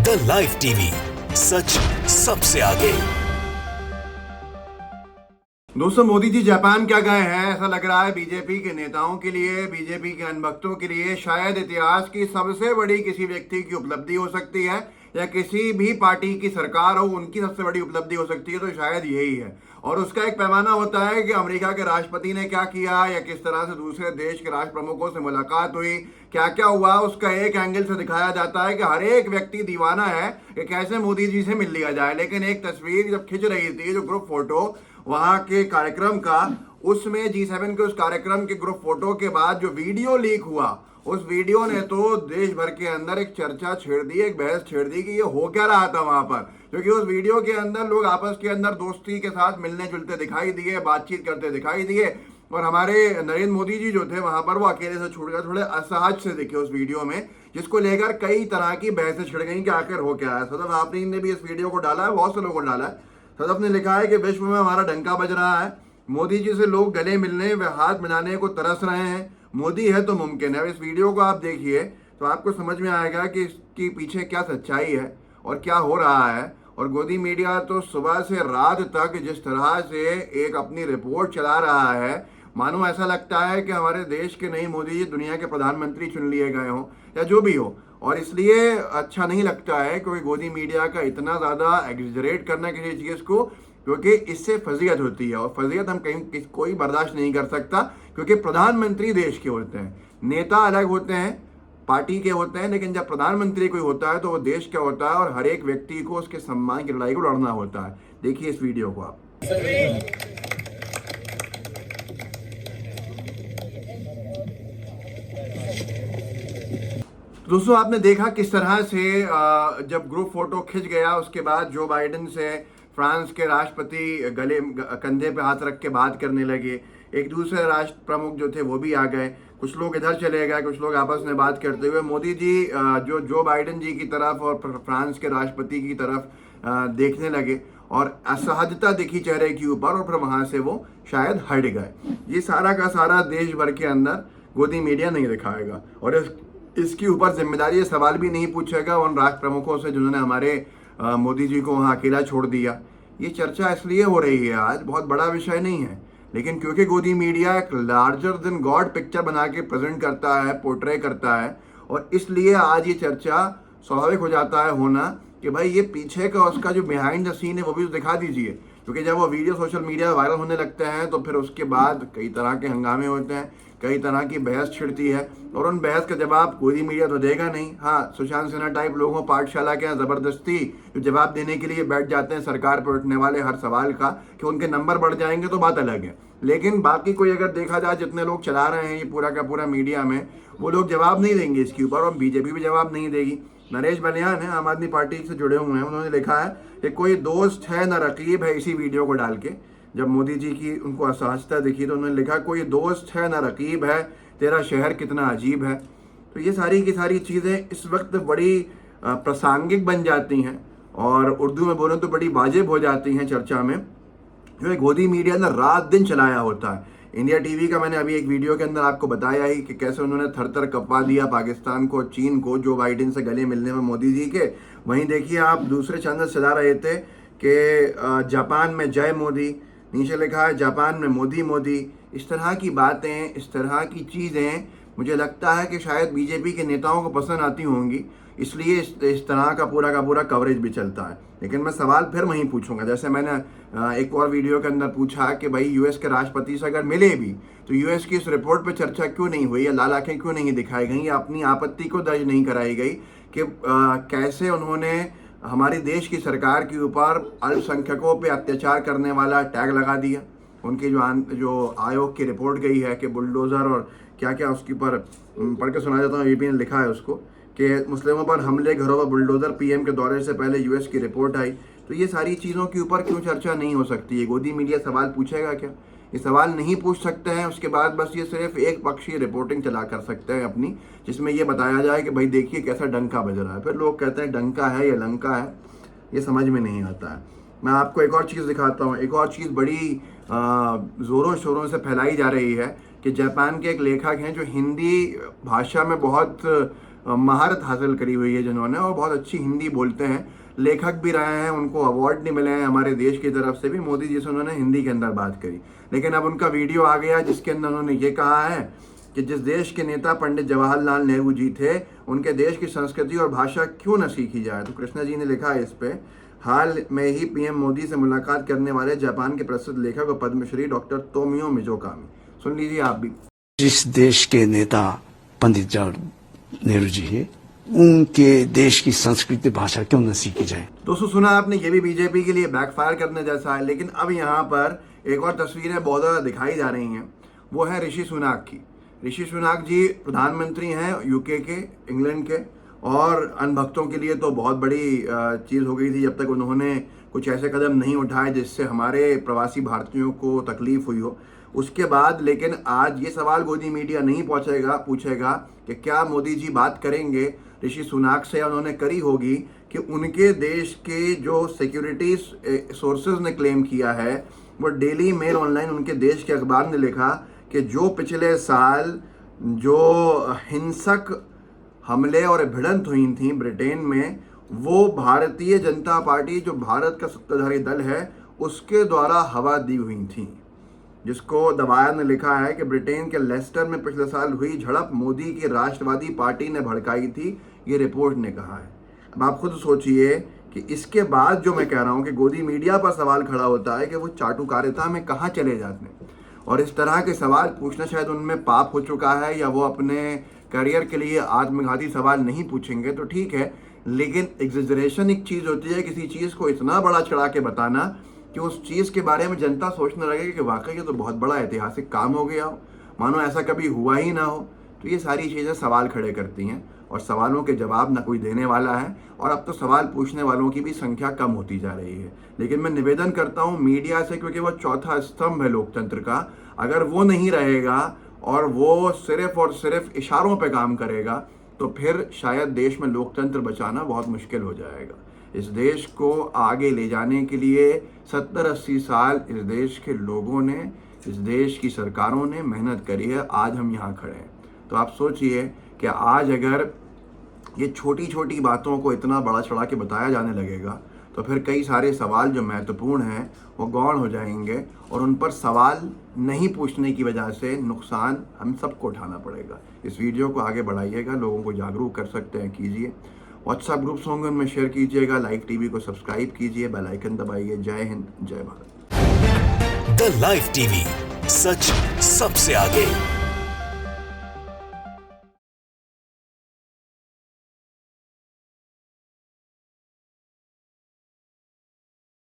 The live TV, सच सबसे आगे। दोस्तों, मोदी जी जापान क्या गए हैं? ऐसा लग रहा है बीजेपी के नेताओं के लिए, बीजेपी के अनभक्तों के लिए शायद इतिहास की सबसे बड़ी किसी व्यक्ति की उपलब्धि हो सकती है, या किसी भी पार्टी की सरकार हो उनकी सबसे बड़ी उपलब्धि हो सकती है। तो शायद यही है, और उसका एक पैमाना होता है कि अमेरिका के राष्ट्रपति ने क्या किया, या किस तरह से दूसरे देश के राष्ट्र प्रमुखों से मुलाकात हुई, क्या क्या हुआ। उसका एक एंगल से दिखाया जाता है कि हर एक व्यक्ति दीवाना है कि कैसे मोदी जी से मिल लिया जाए। लेकिन एक तस्वीर जब खिंच रही थी, जो ग्रुप फोटो वहां के कार्यक्रम का, उसमें G7 के उस कार्यक्रम के ग्रुप फोटो के बाद जो वीडियो लीक हुआ, उस वीडियो ने तो देश भर के अंदर एक चर्चा छेड़ दी, एक बहस छेड़ दी कि ये हो क्या रहा था वहां पर। क्योंकि उस वीडियो के अंदर लोग आपस के अंदर दोस्ती के साथ मिलने जुलते दिखाई दिए, बातचीत करते दिखाई दिए, और हमारे नरेंद्र मोदी जी जो थे वहां पर वो अकेले से छूट गए, थोड़े असहज से दिखे उस वीडियो में, जिसको लेकर कई तरह की बहसें छिड़ गई कि आखिर हो क्या है। सदफ आफरीन ने भी इस वीडियो को डाला है, बहुत से लोगों ने डाला है। सदफ ने लिखा है कि विश्व में हमारा डंका बज रहा है, मोदी जी से लोग गले मिलने व हाथ मिलाने को तरस रहे हैं, मोदी है तो मुमकिन है। इस वीडियो को आप देखिए तो आपको समझ में आएगा कि इसके पीछे क्या सच्चाई है और क्या हो रहा है। और गोदी मीडिया तो सुबह से रात तक जिस तरह से एक अपनी रिपोर्ट चला रहा है, मानो ऐसा लगता है कि हमारे देश के नहीं मोदी जी दुनिया के प्रधानमंत्री चुन लिए गए हों या जो भी हो। और इसलिए अच्छा नहीं लगता है क्योंकि गोदी मीडिया का इतना ज़्यादा एग्जरेट करना किसी चीज़ को, क्योंकि इससे फजीयत होती है, और फजीयत हम कहीं कोई बर्दाश्त नहीं कर सकता। क्योंकि प्रधानमंत्री देश के होते हैं, नेता अलग होते हैं, पार्टी के होते हैं, लेकिन जब प्रधानमंत्री कोई होता है तो वो देश का होता है, और हर एक व्यक्ति को उसके सम्मान की लड़ाई को लड़ना होता है। देखिए इस वीडियो को आप। दोस्तों, आपने देखा किस तरह से जब ग्रुप फोटो खिंच गया उसके बाद जो बाइडेन से फ्रांस के राष्ट्रपति गले कंधे पे हाथ रख के बात करने लगे। एक दूसरे राष्ट्र प्रमुख जो थे वो भी आ गए, कुछ लोग इधर चले गए, कुछ लोग आपस में बात करते हुए मोदी जी जो बाइडेन जी की तरफ और फ्रांस के राष्ट्रपति की तरफ देखने लगे, और असहजता दिखी चेहरे के ऊपर, और फिर वहां से वो शायद हट गए। ये सारा का सारा देश भर के अंदर गोदी मीडिया नहीं दिखाएगा, और इसके ऊपर जिम्मेदारी सवाल भी नहीं पूछेगा उन राष्ट्र प्रमुखों से जिन्होंने हमारे मोदी जी को वहाँ अकेला छोड़ दिया। ये चर्चा इसलिए हो रही है आज, बहुत बड़ा विषय नहीं है, लेकिन क्योंकि गोदी मीडिया एक लार्जर देन गॉड पिक्चर बना के प्रेजेंट करता है, पोर्ट्रे करता है, और इसलिए आज ये चर्चा स्वाभाविक हो जाता है होना कि भाई ये पीछे का उसका जो बिहाइंड द सीन है वो भी तो दिखा दीजिए। क्योंकि जब वो वीडियो सोशल मीडिया वायरल होने लगते हैं तो फिर उसके बाद कई तरह के हंगामे होते हैं, कई तरह की बहस छिड़ती है, और उन बहस का जवाब गोदी मीडिया तो देगा नहीं। हाँ, सुशांत सिन्हा टाइप लोगों पाठशाला के ज़बरदस्ती जो जवाब देने के लिए बैठ जाते हैं सरकार पर उठने वाले हर सवाल का, कि उनके नंबर बढ़ जाएंगे तो बात अलग है। लेकिन बाकी कोई अगर देखा जाए, जितने लोग चला रहे हैं ये पूरा का पूरा मीडिया में, वो लोग जवाब नहीं देंगे इसके ऊपर, और बीजेपी भी जवाब नहीं देगी। नरेश बलियान है, आम आदमी पार्टी से जुड़े हुए हैं, उन्होंने लिखा है कि कोई दोस्त है न रकीब है। इसी वीडियो को डाल के जब मोदी जी की उनको असहजता दिखी तो उन्होंने लिखा कोई दोस्त है न रकीब है, तेरा शहर कितना अजीब है। तो ये सारी की सारी चीज़ें इस वक्त बड़ी प्रासंगिक बन जाती हैं, और उर्दू में बोलें तो बड़ी वाजिब हो जाती हैं चर्चा में, जो गोदी मीडिया ने रात दिन चलाया होता है। इंडिया टीवी का मैंने अभी एक वीडियो के अंदर आपको बताया ही कि कैसे उन्होंने थर थर कपा दिया पाकिस्तान को, चीन को, जो बाइडेन से गले मिलने में मोदी जी के। वहीं देखिए आप दूसरे चैनल चला रहे थे कि जापान में जय मोदी, नीचे लिखा है जापान में मोदी मोदी। इस तरह की बातें, इस तरह की चीज़ें मुझे लगता है कि शायद बीजेपी के नेताओं को पसंद आती होंगी, इसलिए इस तरह का पूरा कवरेज भी चलता है। लेकिन मैं सवाल फिर वहीं पूछूंगा, जैसे मैंने एक और वीडियो के अंदर पूछा कि भाई यूएस के राष्ट्रपति से अगर मिले भी तो यूएस की इस रिपोर्ट पर चर्चा क्यों नहीं हुई, या लाल आंखें क्यों नहीं दिखाई गई, या अपनी आपत्ति को दर्ज नहीं कराई गई कि कैसे उन्होंने हमारे देश की सरकार के ऊपर अल्पसंख्यकों पे अत्याचार करने वाला टैग लगा दिया। उनकी जो आयोग की रिपोर्ट गई है कि बुलडोज़र और क्या क्या उसके ऊपर पढ़ के सुना जाता हूँ, यूपी ने लिखा है उसको कि मुस्लिमों पर हमले, घरों पर बुलडोज़र, पीएम के दौरे से पहले यूएस की रिपोर्ट आई। तो ये सारी चीज़ों के ऊपर क्यों चर्चा नहीं हो सकती है? गोदी मीडिया सवाल पूछेगा क्या? ये सवाल नहीं पूछ सकते हैं, उसके बाद बस ये सिर्फ एक पक्षीय रिपोर्टिंग चला कर सकते हैं अपनी, जिसमें ये बताया जाए कि भाई देखिए कैसा डंका बज रहा है। फिर लोग कहते हैं डंका है या लंका है, ये समझ में नहीं आता है। मैं आपको एक और चीज़ दिखाता हूँ। एक और चीज़ बड़ी ज़ोरों शोरों से फैलाई जा रही है कि जापान के एक लेखक हैं जो हिंदी भाषा में बहुत महारत हासिल करी हुई है जिन्होंने, और बहुत अच्छी हिंदी बोलते हैं, लेखक भी रहे हैं, उनको अवार्ड नहीं मिले हैं हमारे देश की तरफ से भी मोदी जी से उन्होंने हिंदी के अंदर बात करी। लेकिन अब उनका वीडियो आ गया जिसके अंदर उन्होंने ये कहा है कि जिस देश के नेता पंडित जवाहरलाल नेहरू जी थे, उनके देश की संस्कृति और भाषा क्यों न सीखी जाए। तो कृष्णा जी ने लिखा है इस पे, हाल में ही पीएम मोदी से मुलाकात करने वाले जापान के प्रसिद्ध लेखक और पद्मश्री डॉक्टर तोमियो मिज़ोकामी। सुन लीजिए आप भी। जिस देश के नेता पंडित जवाहरलाल नेहरू जी है, उनके देश की संस्कृति भाषा क्यों न सीखी जाए। दोस्तों सुना आपने, ये भी बीजेपी के लिए बैकफायर करने जैसा है। लेकिन अब यहाँ पर एक और तस्वीरें बहुत ज़्यादा दिखाई जा रही हैं, वो है ऋषि सुनाक की। ऋषि सुनाक जी प्रधानमंत्री हैं यूके के, इंग्लैंड के, और अनभक्तों के लिए तो बहुत बड़ी चीज़ हो गई थी जब तक उन्होंने कुछ ऐसे कदम नहीं उठाए जिससे हमारे प्रवासी भारतीयों को तकलीफ हुई हो। उसके बाद लेकिन आज ये सवाल गोदी मीडिया नहीं पूछेगा कि क्या मोदी जी बात करेंगे ऋषि सुनाक से, उन्होंने करी होगी कि उनके देश के जो सिक्योरिटी सोर्सेज ने क्लेम किया है, वो डेली मेल ऑनलाइन उनके देश के अखबार ने लिखा कि जो पिछले साल जो हिंसक हमले और भिड़ंत हुई थी ब्रिटेन में, वो भारतीय जनता पार्टी जो भारत का सत्ताधारी दल है उसके द्वारा हवा दी हुई थी। जिसको दबाया ने लिखा है कि ब्रिटेन के लेस्टर में पिछले साल हुई झड़प मोदी की राष्ट्रवादी पार्टी ने भड़काई थी, ये रिपोर्ट ने कहा है। अब आप खुद सोचिए कि इसके बाद जो मैं कह रहा हूँ कि गोदी मीडिया पर सवाल खड़ा होता है कि वो चाटुकारिता में कहाँ चले जाते हैं, और इस तरह के सवाल पूछना शायद उनमें पाप हो चुका है, या वो अपने करियर के लिए आत्मघाती सवाल नहीं पूछेंगे तो ठीक है। लेकिन एग्जेजरेशन एक चीज़ होती है, किसी चीज़ को इतना बड़ा चढ़ा के बताना कि उस चीज़ के बारे में जनता सोचने लगे कि वाकई ये तो बहुत बड़ा ऐतिहासिक काम हो गया हो, मानो ऐसा कभी हुआ ही ना हो। तो ये सारी चीज़ें सवाल खड़े करती हैं, और सवालों के जवाब ना कोई देने वाला है, और अब तो सवाल पूछने वालों की भी संख्या कम होती जा रही है। लेकिन मैं निवेदन करता हूँ मीडिया से, क्योंकि वो चौथा स्तंभ है लोकतंत्र का, अगर वो नहीं रहेगा और वो सिर्फ और सिर्फ इशारों पे काम करेगा तो फिर शायद देश में लोकतंत्र बचाना बहुत मुश्किल हो जाएगा। इस देश को आगे ले जाने के लिए 70-80 साल इस देश के लोगों ने, इस देश की सरकारों ने मेहनत करी है, आज हम यहाँ खड़े हैं। तो आप सोचिए कि आज अगर ये छोटी छोटी बातों को इतना बड़ा चढ़ा के बताया जाने लगेगा तो फिर कई सारे सवाल जो महत्वपूर्ण हैं वो गौण हो जाएंगे, और उन पर सवाल नहीं पूछने की वजह से नुकसान हम सबको उठाना पड़ेगा। इस वीडियो को आगे बढ़ाइएगा, लोगों को जागरूक कर सकते हैं कीजिए, व्हाट्सएप ग्रुप्स होंगे उनमें शेयर कीजिएगा, लाइव टीवी को सब्सक्राइब कीजिए, बेल आइकन दबाइए। जय हिंद, जय भारत। द लाइव टीवी, सच सबसे आगे।